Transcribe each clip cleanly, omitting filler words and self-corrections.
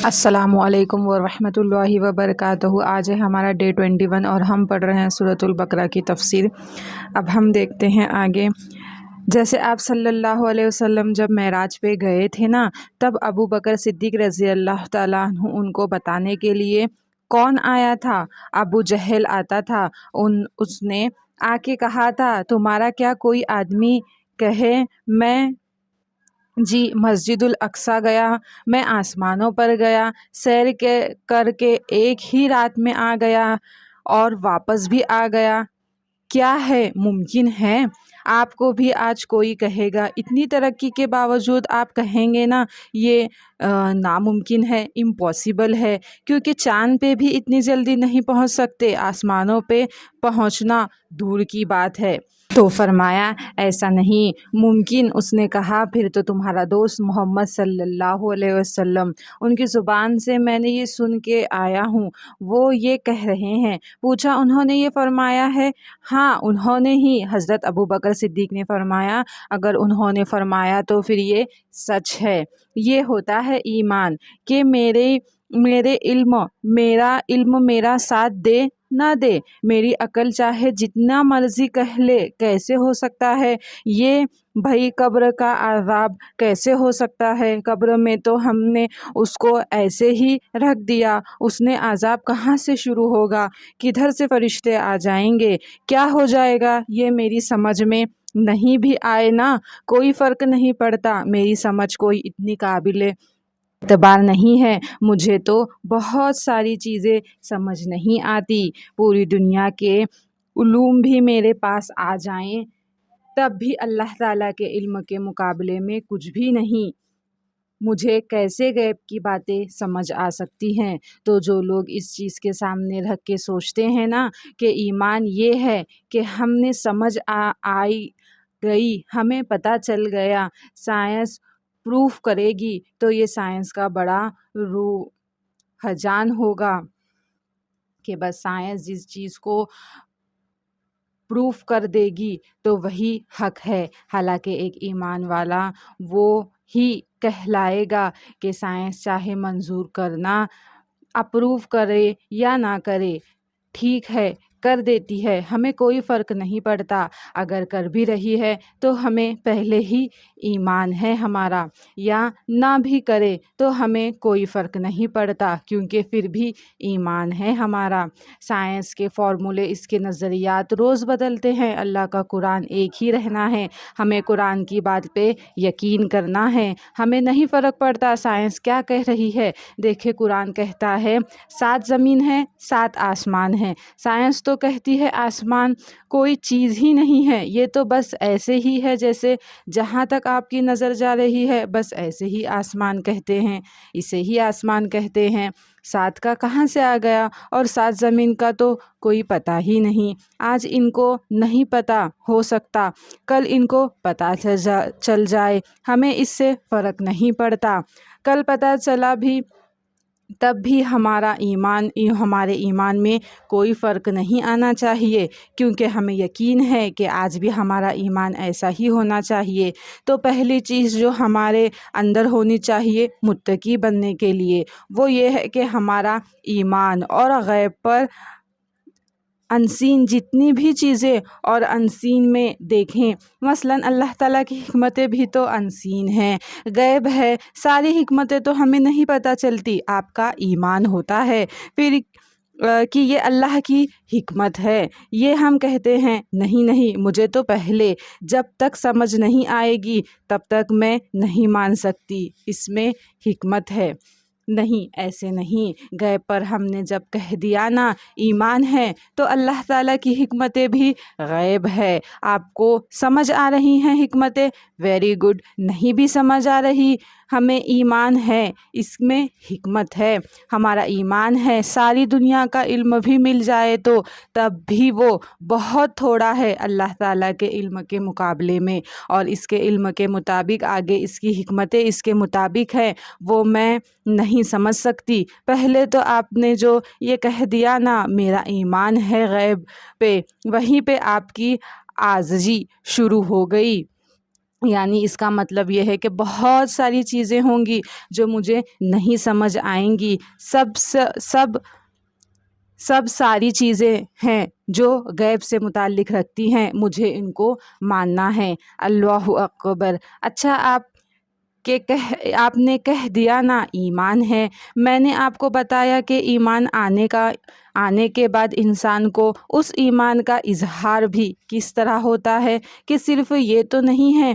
السلام علیکم ورحمۃ اللہ وبرکاتہ۔ آج ہے ہمارا ڈے 21 اور ہم پڑھ رہے ہیں سورۃ البقرہ کی تفسیر۔ اب ہم دیکھتے ہیں آگے۔ جیسے آپ صلی اللہ علیہ وسلم جب معراج پہ گئے تھے نا، تب ابو بکر صدیق رضی اللہ تعالیٰ عنہ ان کو بتانے کے لیے کون آیا تھا؟ ابو جہل آتا تھا۔ اس نے آ کے کہا تھا، تمہارا کیا کوئی آدمی کہے میں جی مسجد الاقصیٰ گیا، میں آسمانوں پر گیا، سیر کر کے ایک ہی رات میں آ گیا اور واپس بھی آ گیا؟ کیا ہے ممکن ہے؟ آپ کو بھی آج کوئی کہے گا، اتنی ترقی کے باوجود آپ کہیں گے نا یہ ناممکن ہے، امپاسبل ہے، کیونکہ چاند پہ بھی اتنی جلدی نہیں پہنچ سکتے، آسمانوں پہ پہنچنا دور کی بات ہے۔ تو فرمایا ایسا نہیں ممکن۔ اس نے کہا پھر تو تمہارا دوست محمد صلی اللہ علیہ وسلم، ان کی زبان سے میں نے یہ سن کے آیا ہوں، وہ یہ کہہ رہے ہیں۔ پوچھا انہوں نے یہ فرمایا ہے؟ ہاں انہوں نے ہی۔ حضرت ابو بکر صدیق نے فرمایا اگر انہوں نے فرمایا تو پھر یہ سچ ہے۔ یہ ہوتا ہے ایمان کہ میرا علم میرا ساتھ دے نہ دے، میری عقل چاہے جتنا مرضی کہہ لے، کیسے ہو سکتا ہے یہ؟ بھائی قبر کا عذاب کیسے ہو سکتا ہے؟ قبر میں تو ہم نے اس کو ایسے ہی رکھ دیا، اس نے عذاب کہاں سے شروع ہوگا؟ کدھر سے فرشتے آ جائیں گے؟ کیا ہو جائے گا؟ یہ میری سمجھ میں نہیں بھی آئے نا، کوئی فرق نہیں پڑتا، میری سمجھ کوئی اتنی قابل اعتبار نہیں ہے، مجھے تو بہت ساری چیزیں سمجھ نہیں آتی، پوری دنیا کے علوم بھی میرے پاس آ جائیں تب بھی اللہ تعالیٰ کے علم کے مقابلے میں کچھ بھی نہیں، مجھے کیسے غیب کی باتیں سمجھ آ سکتی ہیں؟ تو جو لوگ اس چیز کے سامنے رکھ کے سوچتے ہیں نا کہ ایمان یہ ہے کہ ہم نے سمجھ آئی گئی، ہمیں پتہ چل گیا، سائنس پروف کرے گی، تو یہ سائنس کا بڑا رجحان ہوگا کہ بس سائنس جس چیز کو پروف کر دے گی تو وہی حق ہے۔ حالانکہ ایک ایمان والا وہ ہی کہلائے گا کہ سائنس چاہے منظور کرنا اپروو کرے یا نہ کرے، ٹھیک ہے کر دیتی ہے، ہمیں کوئی فرق نہیں پڑتا، اگر کر بھی رہی ہے تو ہمیں پہلے ہی ایمان ہے ہمارا، یا نہ بھی کرے تو ہمیں کوئی فرق نہیں پڑتا، کیونکہ پھر بھی ایمان ہے ہمارا۔ سائنس کے فارمولے، اس کے نظریات روز بدلتے ہیں، اللہ کا قرآن ایک ہی رہنا ہے، ہمیں قرآن کی بات پہ یقین کرنا ہے، ہمیں نہیں فرق پڑتا سائنس کیا کہہ رہی ہے۔ دیکھیں قرآن کہتا ہے 7 زمین ہے 7 آسمان ہے، سائنس تو کہتی ہے آسمان کوئی چیز ہی نہیں ہے، یہ تو بس ایسے ہی ہے جیسے جہاں تک آپ کی نظر جا رہی ہے بس ایسے ہی آسمان کہتے ہیں، اسے ہی آسمان کہتے ہیں، 7 کا کہاں سے آ گیا؟ اور 7 زمین کا تو کوئی پتہ ہی نہیں، آج ان کو نہیں پتہ، ہو سکتا کل ان کو پتہ چل جائے، ہمیں اس سے فرق نہیں پڑتا، کل پتہ چلا بھی تب بھی ہمارے ایمان میں کوئی فرق نہیں آنا چاہیے، کیونکہ ہمیں یقین ہے کہ آج بھی ہمارا ایمان ایسا ہی ہونا چاہیے۔ تو پہلی چیز جو ہمارے اندر ہونی چاہیے متقی بننے کے لیے وہ یہ ہے کہ ہمارا ایمان اور غیب پر انسین جتنی بھی چیزیں اور انسین میں دیکھیں، مثلا اللہ تعالیٰ کی حکمتیں بھی تو انسین ہیں، غیب ہے، ساری حکمتیں تو ہمیں نہیں پتہ چلتی، آپ کا ایمان ہوتا ہے پھر کہ یہ اللہ کی حکمت ہے، یہ ہم کہتے ہیں نہیں مجھے تو پہلے جب تک سمجھ نہیں آئے گی تب تک میں نہیں مان سکتی، اس میں حکمت ہے، نہیں ایسے نہیں، غیب پر ہم نے جب کہہ دیا نا ایمان ہے تو اللہ تعالیٰ کی حکمتیں بھی غیب ہے، آپ کو سمجھ آ رہی ہیں حکمتیں، ویری گڈ، نہیں بھی سمجھ آ رہی، ہمیں ایمان ہے، اس میں حکمت ہے، ہمارا ایمان ہے، ساری دنیا کا علم بھی مل جائے تو تب بھی وہ بہت تھوڑا ہے اللہ تعالیٰ کے علم کے مقابلے میں، اور اس کے علم کے مطابق آگے اس کی حکمتیں اس کے مطابق ہے وہ میں نہیں سمجھ سکتی۔ پہلے تو آپ نے جو یہ کہہ دیا نا میرا ایمان ہے غیب پہ، وہیں پہ آپ کی عاجزی شروع ہو گئی، یعنی اس کا مطلب یہ ہے کہ بہت ساری چیزیں ہوں گی جو مجھے نہیں سمجھ آئیں گی، سب ساری چیزیں ہیں جو غیب سے متعلق رکھتی ہیں، مجھے ان کو ماننا ہے۔ اللہ اکبر۔ اچھا آپ نے کہہ دیا نا ایمان ہے۔ میں نے آپ کو بتایا کہ ایمان آنے کے بعد انسان کو اس ایمان کا اظہار بھی کس طرح ہوتا ہے، کہ صرف یہ تو نہیں ہے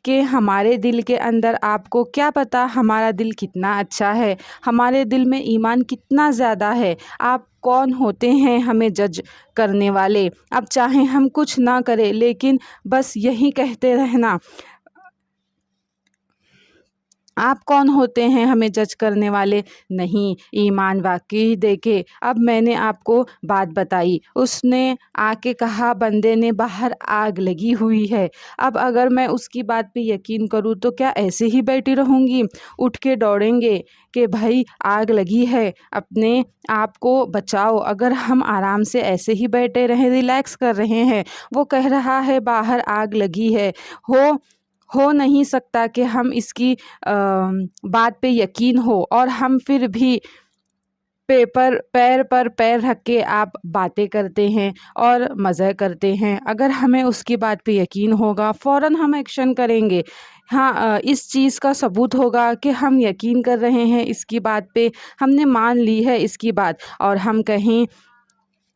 کہ ہمارے دل کے اندر، آپ کو کیا پتہ ہمارا دل کتنا اچھا ہے، ہمارے دل میں ایمان کتنا زیادہ ہے۔ آپ کون ہوتے ہیں ہمیں جج کرنے والے؟ اب چاہیں ہم کچھ نہ کریں لیکن بس یہی کہتے رہنا، آپ کون ہوتے ہیں ہمیں جج کرنے والے؟ نہیں، ایمان واقعی دیکھے۔ اب میں نے آپ کو بات بتائی، اس نے آ کے کہا بندے نے باہر آگ لگی ہوئی ہے۔ اب اگر میں اس کی بات پہ یقین کروں تو کیا ایسے ہی بیٹھی رہوں گی؟ اٹھ کے دوڑیں گے کہ بھائی آگ لگی ہے، اپنے آپ کو بچاؤ۔ اگر ہم آرام سے ایسے ہی بیٹھے رہیں، ریلیکس کر رہے ہیں، وہ کہہ رہا ہے باہر آگ لگی ہے، ہو نہیں سکتا کہ ہم اس کی بات پہ یقین ہو، اور ہم پھر بھی پیر پر پیر رکھ کے آپ باتیں کرتے ہیں اور مزہ کرتے ہیں۔ اگر ہمیں اس کی بات پہ یقین ہوگا فوراً ہم ایکشن کریں گے۔ ہاں، اس چیز کا ثبوت ہوگا کہ ہم یقین کر رہے ہیں اس کی بات پہ، ہم نے مان لی ہے اس کی بات، اور ہم کہیں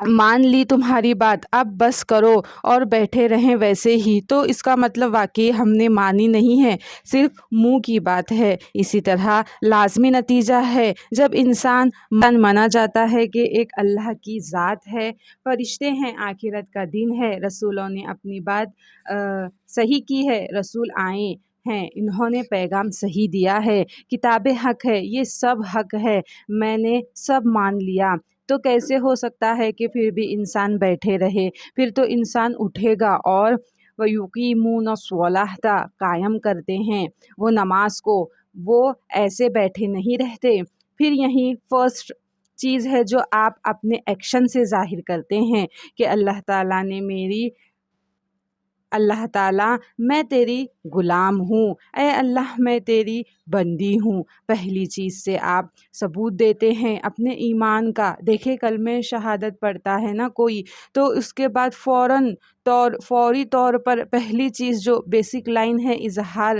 مان لی تمہاری بات، اب بس کرو اور بیٹھے رہیں ویسے ہی، تو اس کا مطلب واقعی ہم نے مانی نہیں ہے، صرف منہ کی بات ہے۔ اسی طرح لازمی نتیجہ ہے جب انسان مانا جاتا ہے کہ ایک اللہ کی ذات ہے، فرشتے ہیں، آخرت کا دن ہے، رسولوں نے اپنی بات صحیح کی ہے، رسول آئے ہیں، انہوں نے پیغام صحیح دیا ہے، کتاب حق ہے، یہ سب حق ہے، میں نے سب مان لیا، تو کیسے ہو سکتا ہے کہ پھر بھی انسان بیٹھے رہے؟ پھر تو انسان اٹھے گا اور وَيُقِيمُونَ الصَّلَاةَ قائم کرتے ہیں وہ نماز کو، وہ ایسے بیٹھے نہیں رہتے۔ پھر یہی فرسٹ چیز ہے جو آپ اپنے ایکشن سے ظاہر کرتے ہیں کہ اللہ تعالیٰ میں تیری غلام ہوں، اے اللہ میں تیری بندی ہوں۔ پہلی چیز سے آپ ثبوت دیتے ہیں اپنے ایمان کا۔ دیکھیں کلمہ شہادت پڑھتا ہے نا کوئی، تو اس کے بعد فوری طور پر پہلی چیز جو بیسک لائن ہے اظہار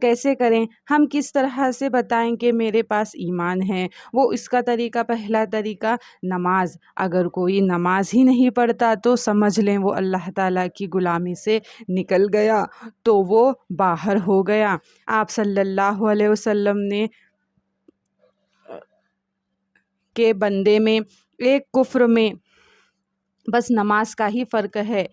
کیسے کریں، ہم کس طرح سے بتائیں کہ میرے پاس ایمان ہے؟ وہ اس کا طریقہ، پہلا طریقہ نماز۔ اگر کوئی نماز ہی نہیں پڑھتا تو سمجھ لیں وہ اللہ تعالیٰ کی غلامی سے نکل گیا، تو وہ باہر ہو گیا۔ آپ صلی اللہ علیہ وسلم نے کہ بندے میں ایک کفر میں بس نماز کا ہی فرق ہے،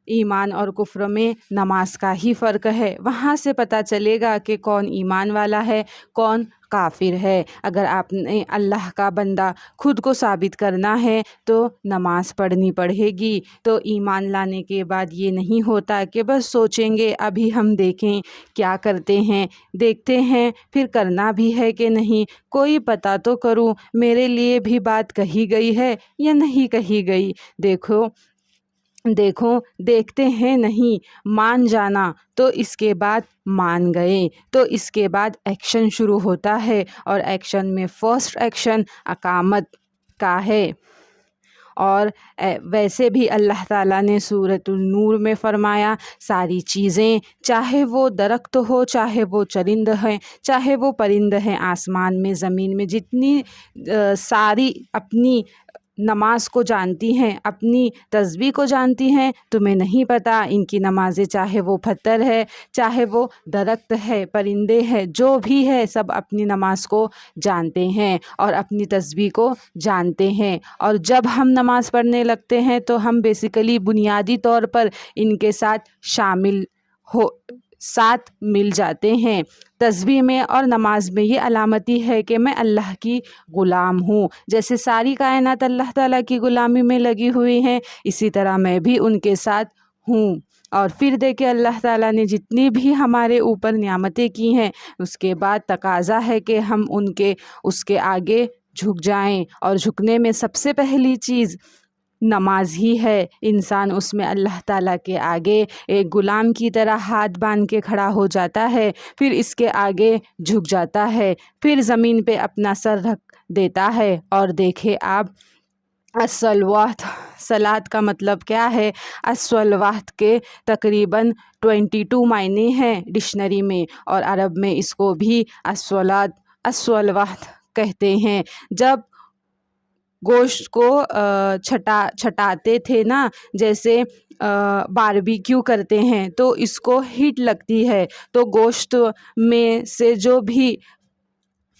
ایمان اور کفر میں نماز کا ہی فرق ہے، وہاں سے پتہ چلے گا کہ کون ایمان والا ہے، کون کافر ہے۔ اگر آپ نے اللہ کا بندہ خود کو ثابت کرنا ہے تو نماز پڑھنی پڑے گی۔ تو ایمان لانے کے بعد یہ نہیں ہوتا کہ بس سوچیں گے ابھی ہم دیکھیں کیا کرتے ہیں، دیکھتے ہیں پھر کرنا بھی ہے کہ نہیں، کوئی پتہ تو کروں میرے لیے بھی بات کہی گئی ہے یا نہیں کہی گئی۔ دیکھتے ہیں نہیں، مان جانا، تو اس کے بعد مان گئے، تو اس کے بعد ایکشن شروع ہوتا ہے، اور ایکشن میں فرسٹ ایکشن اقامت کا ہے۔ اور ویسے بھی اللہ تعالیٰ نے سورۃ النور میں فرمایا ساری چیزیں، چاہے وہ درخت ہو، چاہے وہ چرند ہیں، چاہے وہ پرند ہیں، آسمان میں زمین میں جتنی ساری اپنی نماز کو جانتی ہیں، اپنی تسبیح کو جانتی ہیں، تمہیں نہیں پتہ ان کی نمازیں، چاہے وہ پتھر ہے، چاہے وہ درخت ہے، پرندے ہیں، جو بھی ہے، سب اپنی نماز کو جانتے ہیں اور اپنی تسبیح کو جانتے ہیں۔ اور جب ہم نماز پڑھنے لگتے ہیں تو ہم بیسیکلی بنیادی طور پر ان کے ساتھ مل جاتے ہیں۔ تسبیح میں اور نماز میں یہ علامتی ہے کہ میں اللہ کی غلام ہوں، جیسے ساری کائنات اللہ تعالیٰ کی غلامی میں لگی ہوئی ہیں، اسی طرح میں بھی ان کے ساتھ ہوں۔ اور پھر دیکھیں اللہ تعالیٰ نے جتنی بھی ہمارے اوپر نعمتیں کی ہیں، اس کے بعد تقاضا ہے کہ ہم اس کے آگے جھک جائیں، اور جھکنے میں سب سے پہلی چیز نماز ہی ہے۔ انسان اس میں اللہ تعالیٰ کے آگے ایک غلام کی طرح ہاتھ باندھ کے کھڑا ہو جاتا ہے، پھر اس کے آگے جھک جاتا ہے، پھر زمین پہ اپنا سر رکھ دیتا ہے۔ اور دیکھے آپ الصلوات، صلات کا مطلب کیا ہے؟ الصلوات کے تقریباً 22 معنی ہیں ڈکشنری میں، اور عرب میں اس کو بھی الصلوات کہتے ہیں۔ جب گوشت کو چھٹاتے تھے نا، جیسے باربیکیو کرتے ہیں تو اس کو ہیٹ لگتی ہے، تو گوشت میں سے جو بھی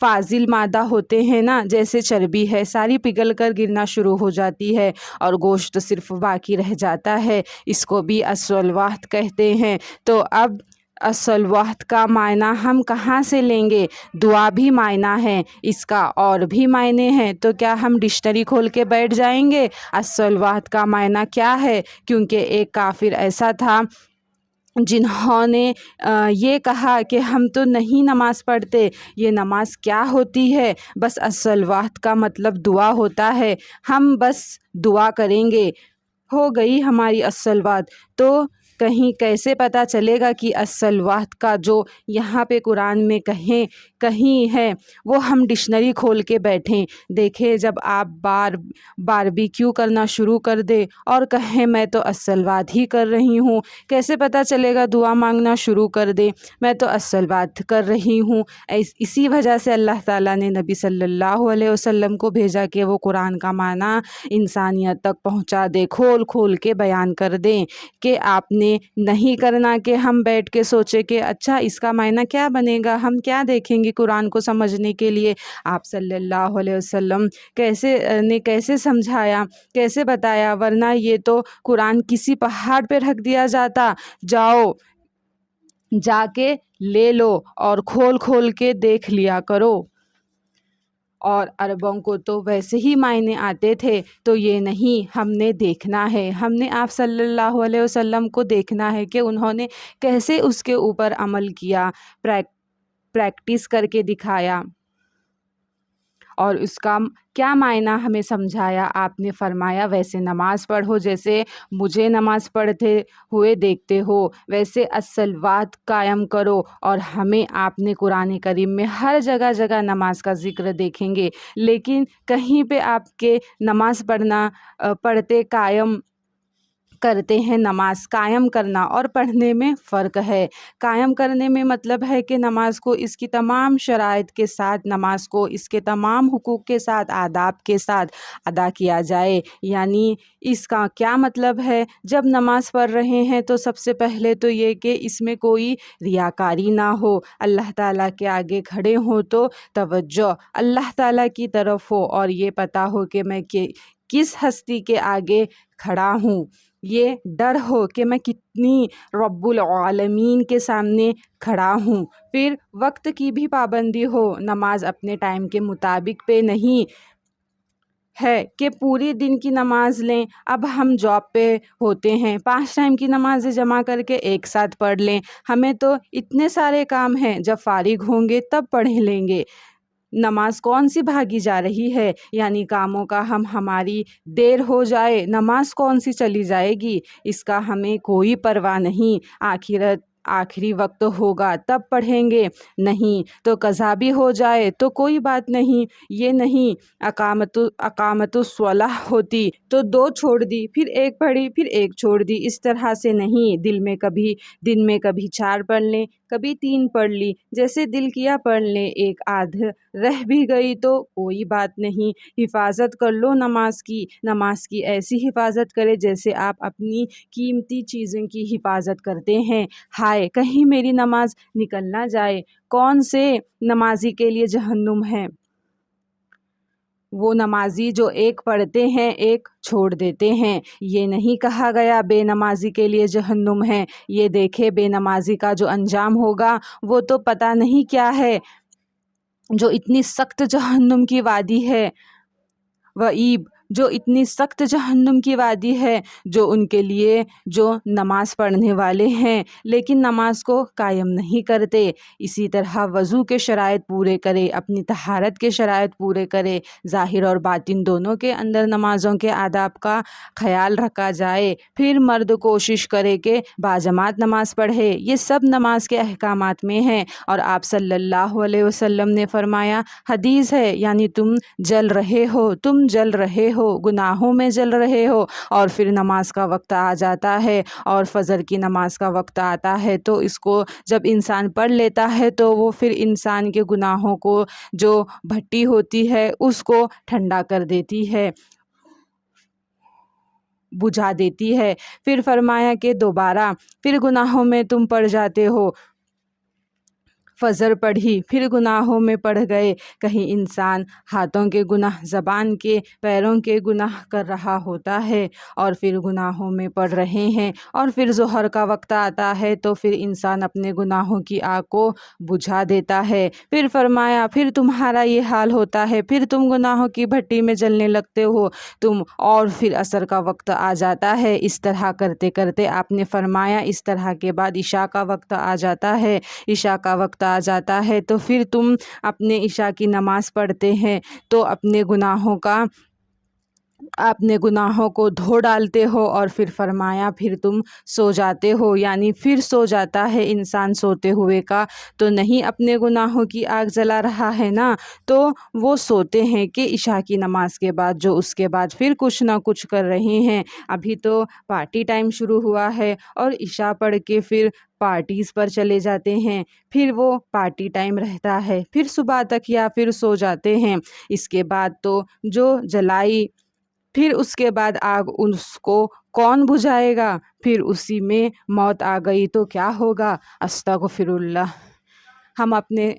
فاضل مادہ ہوتے ہیں نا، جیسے چربی ہے، ساری پگھل کر گرنا شروع ہو جاتی ہے اور گوشت صرف باقی رہ جاتا ہے۔ اس کو بھی الصلوات کہتے ہیں۔ تو اب الصلوات کا معنی ہم کہاں سے لیں گے؟ دعا بھی معنی ہے اس کا، اور بھی معنی ہیں، تو کیا ہم ڈکشنری کھول کے بیٹھ جائیں گے الصلوات کا معنی کیا ہے؟ کیونکہ ایک کافر ایسا تھا جنہوں نے یہ کہا کہ ہم تو نہیں نماز پڑھتے، یہ نماز کیا ہوتی ہے؟ بس الصلوات کا مطلب دعا ہوتا ہے، ہم بس دعا کریں گے، ہو گئی ہماری الصلوات۔ تو کہیں کیسے پتہ چلے گا کہ الصلوات کا جو یہاں پہ قرآن میں کہیں ہے وہ ہم ڈکشنری کھول کے بیٹھیں؟ دیکھیں، جب آپ باربیکیو کرنا شروع کر دے اور کہیں میں تو الصلوات ہی کر رہی ہوں، کیسے پتہ چلے گا؟ دعا مانگنا شروع کر دے میں تو الصلوات کر رہی ہوں۔ اسی وجہ سے اللہ تعالیٰ نے نبی صلی اللہ علیہ وسلم کو بھیجا کہ وہ قرآن کا معنی انسانیت تک پہنچا دے، کھول کے بیان کر دیں، کہ آپ نے نہیں کرنا کہ ہم بیٹھ کے سوچے کہ اچھا اس کا معنی کیا بنے گا، ہم کیا دیکھیں گے قرآن کو سمجھنے کے لیے۔ آپ صلی اللہ علیہ وسلم کیسے سمجھایا، کیسے بتایا؟ ورنہ یہ تو قرآن کسی پہاڑ پہ رکھ دیا جاتا، جاؤ جا کے لے لو اور کھول کے دیکھ لیا کرو۔ اور عربوں کو تو ویسے ہی معنی آتے تھے، تو یہ نہیں، ہم نے دیکھنا ہے، ہم نے آپ صلی اللہ علیہ وسلم کو دیکھنا ہے کہ انہوں نے کیسے اس کے اوپر عمل کیا، پریکٹس کر کے دکھایا، اور اس کا کیا معنی ہمیں سمجھایا۔ آپ نے فرمایا ویسے نماز پڑھو، جیسے مجھے نماز پڑھتے ہوئے دیکھتے ہو، ویسے الصلوات قائم کرو۔ اور ہمیں آپ نے قرآن کریم میں ہر جگہ نماز کا ذکر دیکھیں گے، لیکن کہیں پہ آپ کے نماز پڑھتے قائم کرتے ہیں۔ نماز قائم کرنا اور پڑھنے میں فرق ہے۔ قائم کرنے میں مطلب ہے کہ نماز کو اس کی تمام شرائط کے ساتھ، نماز کو اس کے تمام حقوق کے ساتھ، آداب کے ساتھ ادا کیا جائے۔ یعنی اس کا کیا مطلب ہے؟ جب نماز پڑھ رہے ہیں تو سب سے پہلے تو یہ کہ اس میں کوئی ریاکاری نہ ہو، اللہ تعالیٰ کے آگے کھڑے ہوں تو توجہ اللہ تعالیٰ کی طرف ہو، اور یہ پتہ ہو کہ میں کس ہستی کے آگے کھڑا ہوں، یہ ڈر ہو کہ میں کتنی رب العالمین کے سامنے کھڑا ہوں۔ پھر وقت کی بھی پابندی ہو، نماز اپنے ٹائم کے مطابق پہ نہیں ہے کہ پوری دن کی نماز لیں۔ اب ہم جاب پہ ہوتے ہیں، 5 ٹائم کی نمازیں جمع کر کے ایک ساتھ پڑھ لیں، ہمیں تو اتنے سارے کام ہیں، جب فارغ ہوں گے تب پڑھ لیں گے۔ نماز کون سی بھاگی جا رہی ہے؟ یعنی کاموں کا ہماری دیر ہو جائے، نماز کون سی چلی جائے گی، اس کا ہمیں کوئی پرواہ نہیں۔ آخری وقت ہوگا تب پڑھیں گے، نہیں تو قضا بھی ہو جائے تو کوئی بات نہیں۔ یہ نہیں اقامت الصلاح ہوتی تو 2 چھوڑ دی، پھر 1 پڑھی، پھر 1 چھوڑ دی، اس طرح سے نہیں۔ دن میں کبھی 4 پڑھ لیں، کبھی 3 پڑھ لی، جیسے دل کیا پڑھ لیں، 1 آدھ رہ بھی گئی تو کوئی بات نہیں۔ حفاظت کر لو نماز کی ایسی حفاظت کرے جیسے آپ اپنی قیمتی چیزوں کی حفاظت کرتے ہیں۔ ہائے کہیں میری نماز نکل نہ جائے۔ کون سے نمازی کے لیے جہنم ہے؟ وہ نمازی جو 1 پڑھتے ہیں 1 چھوڑ دیتے ہیں۔ یہ نہیں کہا گیا بے نمازی کے لیے جہنم ہے۔ یہ دیکھے بے نمازی کا جو انجام ہوگا وہ تو پتہ نہیں کیا ہے، جو اتنی سخت جہنم کی وادی ہے، وعید جو اتنی سخت جہنم کی وادی ہے جو ان کے لیے جو نماز پڑھنے والے ہیں لیکن نماز کو قائم نہیں کرتے۔ اسی طرح وضو کے شرائط پورے کرے، اپنی طہارت کے شرائط پورے کرے، ظاہر اور باطن دونوں کے اندر نمازوں کے آداب کا خیال رکھا جائے۔ پھر مرد کوشش کرے کہ باجماعت نماز پڑھے۔ یہ سب نماز کے احکامات میں ہیں۔ اور آپ صلی اللہ علیہ وسلم نے فرمایا، حدیث ہے، یعنی تم جل رہے ہو، گناہوں میں جل رہے ہو، اور پھر نماز کا وقت آ جاتا ہے اور فجر کی نماز کا وقت آتا ہے تو اس کو جب انسان پڑھ لیتا ہے تو وہ پھر انسان کے گناہوں کو جو بھٹی ہوتی ہے اس کو ٹھنڈا کر دیتی ہے، بجھا دیتی ہے۔ پھر فرمایا کہ دوبارہ پھر گناہوں میں تم پڑ جاتے ہو، فجر پڑھی پھر گناہوں میں پڑ گئے، کہیں انسان ہاتھوں کے گناہ، زبان کے، پیروں کے گناہ کر رہا ہوتا ہے اور پھر گناہوں میں پڑ رہے ہیں، اور پھر ظہر کا وقت آتا ہے تو پھر انسان اپنے گناہوں کی آگ کو بجھا دیتا ہے۔ پھر فرمایا پھر تمہارا یہ حال ہوتا ہے، پھر تم گناہوں کی بھٹی میں جلنے لگتے ہو اور پھر عصر کا وقت آ جاتا ہے۔ اس طرح کرتے کرتے آپ نے فرمایا اس طرح کے بعد عشاء کا وقت آ جاتا ہے۔ عشاء کا وقت آ جاتا ہے تو پھر تم اپنے عشاء کی نماز پڑھتے ہیں تو اپنے گناہوں کو دھو ڈالتے ہو، اور پھر فرمایا پھر تم سو جاتے ہو، یعنی پھر سو جاتا ہے انسان سوتے ہوئے کا تو نہیں اپنے گناہوں کی آگ جلا رہا ہے نا، تو وہ سوتے ہیں کہ عشاء کی نماز کے بعد جو اس کے بعد پھر کچھ نہ کچھ کر رہے ہیں۔ ابھی تو پارٹی ٹائم شروع ہوا ہے اور عشاء پڑھ کے پھر پارٹیز پر چلے جاتے ہیں، پھر وہ پارٹی ٹائم رہتا ہے، پھر صبح تک یا پھر سو جاتے ہیں۔ اس کے بعد تو جو جلائی پھر اس کے بعد آگ اس کو کون بجھائے گا، پھر اسی میں موت آ گئی تو کیا ہوگا۔ استغفر اللہ۔ ہم اپنے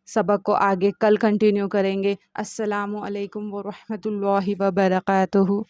سبق کو آگے کل کنٹینیو کریں گے۔ السلام علیکم ورحمۃ اللہ وبرکاتہ۔